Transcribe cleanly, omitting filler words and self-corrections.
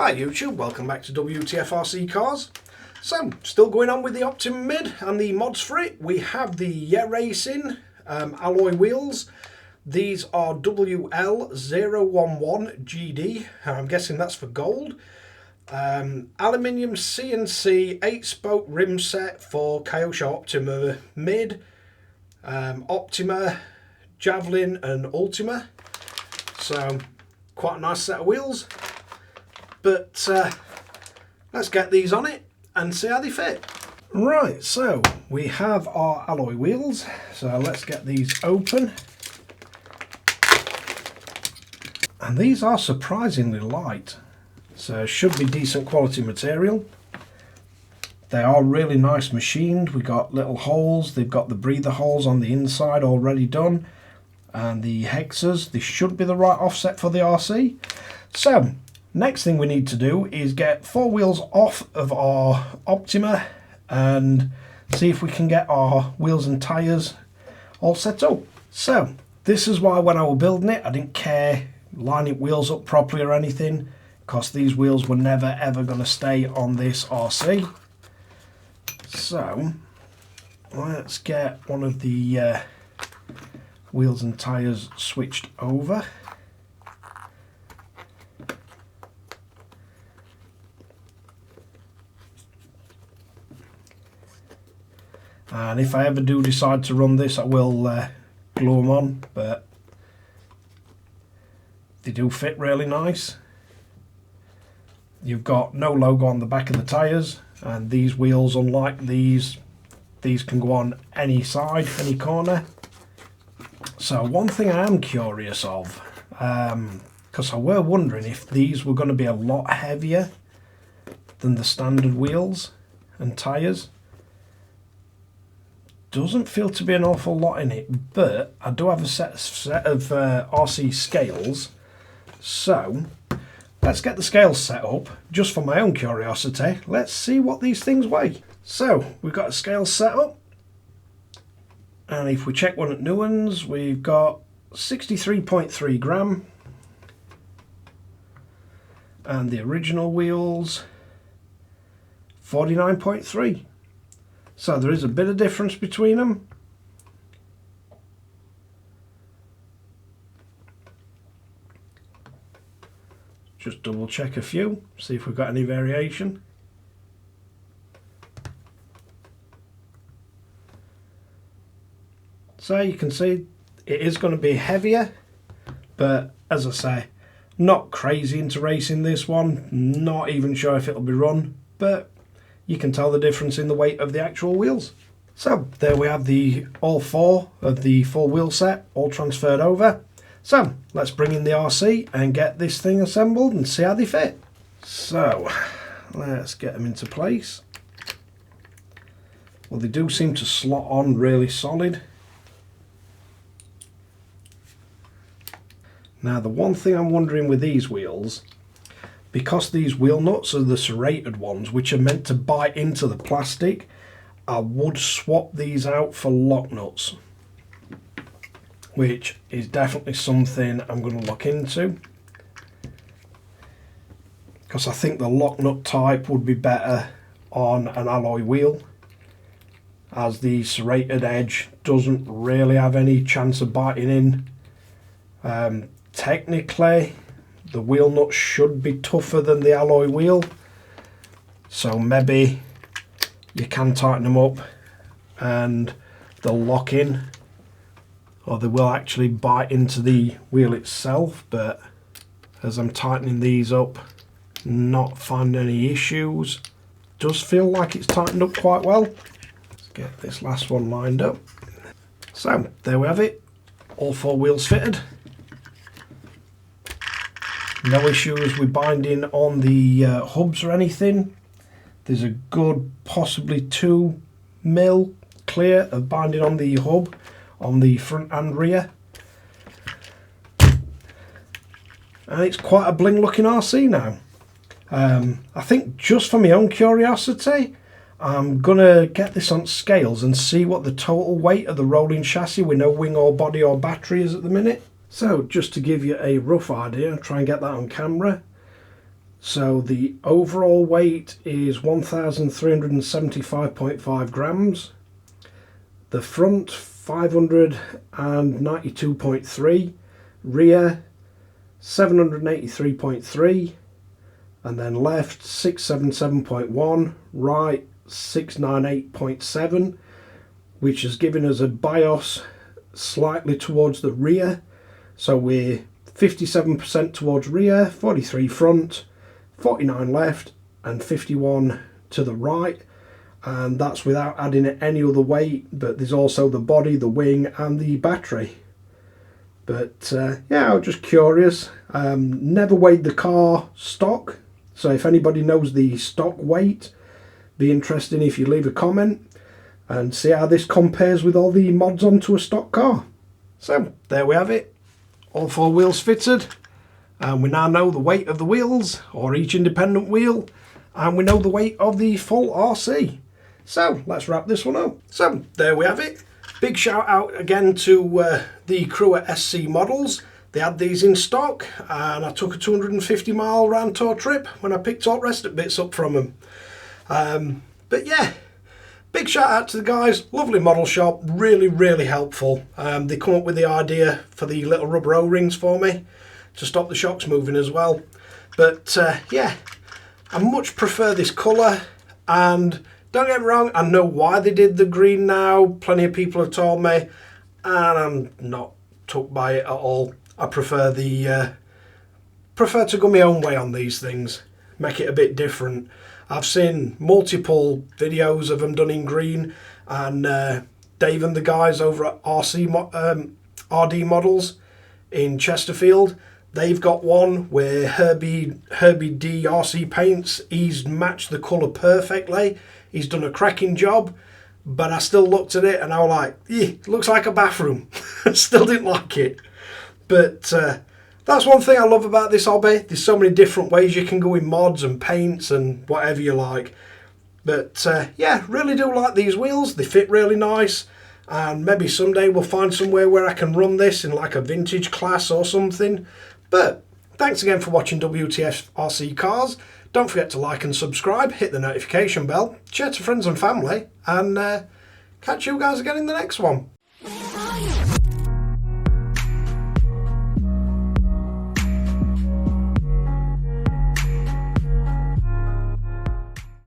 Hi YouTube, welcome back to Wtf Rc Cars. So, still going on with the Optima Mid and the mods for it. We have the Yeah Racing alloy wheels. These are WL011GD, I'm guessing that's for gold. Aluminium CNC 8-spoke rim set for KYOSHO Optima Mid, Optima, Javelin and Ulitma. So, quite a nice set of wheels. But let's get these on it and see how they fit. Right, so we have our alloy wheels. So let's get these open. And these are surprisingly light. So should be decent quality material. They are really nice machined. We got little holes. They've got the breather holes on the inside already done. And the hexes, they should be the right offset for the RC. So next thing we need to do is get 4 wheels off of our Optima and see if we can get our wheels and tyres all set up. So this is why when I was building it I didn't care lining wheels up properly or anything, because these wheels were never ever going to stay on this RC. So let's get one of the wheels and tyres switched over. And if I ever do decide to run this, I will glue them on, but they do fit really nice. You've got no logo on the back of the tyres, and these wheels, unlike these can go on any side, any corner. So one thing I am curious of, because I were wondering if these were going to be a lot heavier than the standard wheels and tyres. Doesn't feel to be an awful lot in it, but I do have a set of RC scales, so let's get the scales set up just for my own curiosity. Let's see what these things weigh. So we've got a scale set up, and if we check one at new ones, we've got 63.3 gram, and the original wheels 49.3. So there is a bit of difference between them. Just double check a few, see if we've got any variation. So you can see it is going to be heavier, but as I say, not crazy into racing this one, not even sure if it'll be run, but you can tell the difference in the weight of the actual wheels. So there we have all 4 of the 4-wheel set all transferred over. So let's bring in the RC and get this thing assembled and see how they fit. So let's get them into place. Well, they do seem to slot on really solid. Now the one thing I'm wondering with these wheels, because these wheel nuts are the serrated ones which are meant to bite into the plastic, I would swap these out for lock nuts, which is definitely something I'm going to look into, because I think the lock nut type would be better on an alloy wheel, as the serrated edge doesn't really have any chance of biting in. Technically the wheel nuts should be tougher than the alloy wheel, so maybe you can tighten them up and they'll lock in, or they will actually bite into the wheel itself. But as I'm tightening these up, not finding any issues. Does feel like it's tightened up quite well. Let's get this last one lined up. So there we have it, all 4 wheels fitted. No issues with binding on the hubs or anything. There's a good possibly 2 mil clear of binding on the hub on the front and rear. And it's quite a bling looking RC now. I think just for my own curiosity, I'm gonna get this on scales and see what the total weight of the rolling chassis with no wing or body or battery is at the minute. So just to give you a rough idea, try and get that on camera. So the overall weight is 1,375.5 grams. The front 592.3, rear 783.3, and then left 677.1, right 698.7, which has given us a bias slightly towards the rear. So we're 57% towards rear, 43 front, 49 left, and 51 to the right. And that's without adding any other weight, but there's also the body, the wing, and the battery. But yeah, I was just curious. Never weighed the car stock, so if anybody knows the stock weight, be interesting if you leave a comment and see how this compares with all the mods onto a stock car. So there we have it, all 4 wheels fitted, and we now know the weight of the wheels, or each independent wheel, and we know the weight of the full RC. So let's wrap this one up. So there we have it. Big shout out again to the crew at SC Models. They had these in stock, and I took a 250-mile round tour trip when I picked all the rest of bits up from them. But yeah, big shout out to the guys. Lovely model shop, really helpful. They come up with the idea for the little rubber O-rings for me to stop the shocks moving as well. But yeah, I much prefer this colour, and don't get me wrong, I know why they did the green now. Plenty of people have told me, and I'm not took by it at all. I prefer to go my own way on these things, make it a bit different. I've seen multiple videos of them done in green, and Dave and the guys over at RD Models in Chesterfield, they've got one where Herbie D RC Paints, he's matched the colour perfectly. He's done a cracking job, but I still looked at it and I was like, it looks like a bathroom. Still didn't like it. But that's one thing I love about this hobby. There's so many different ways you can go in mods and paints and whatever you like. But yeah, really do like these wheels. They fit really nice. And maybe someday we'll find somewhere where I can run this in like a vintage class or something. But thanks again for watching Wtf Rc Cars. Don't forget to like and subscribe, hit the notification bell, share to friends and family, and catch you guys again in the next one.